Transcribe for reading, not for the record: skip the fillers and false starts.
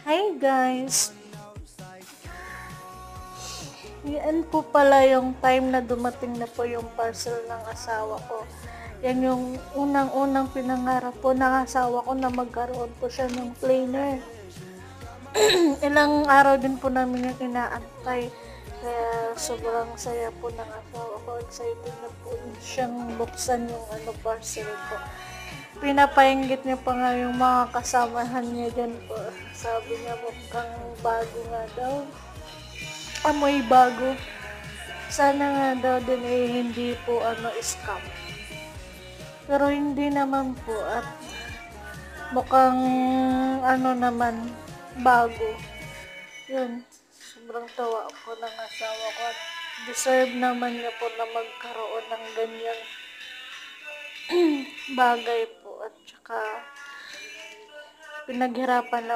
Hi guys! Yan po pala yung time na dumating na po yung parcel ng asawa ko. Yan yung unang-unang pinangarap po ng asawa ko na magkaroon po siya ng cleaner. Ilang araw din po namin yung inaantay. Kaya sobrang saya po ng asawa ko. Excited na po siyang buksan yung parcel ko. Pinapainggit niya pa nga yung mga kasamahan niya dyan po. Sabi niya mukhang bago nga daw. Amoy bago. Sana nga daw din hindi po scam. Pero hindi naman po at mukhang naman bago. Yun, sobrang tawa ako ng asawa ko at deserve naman niya po na magkaroon ng ganyang bagay po at saka pinaghirapan na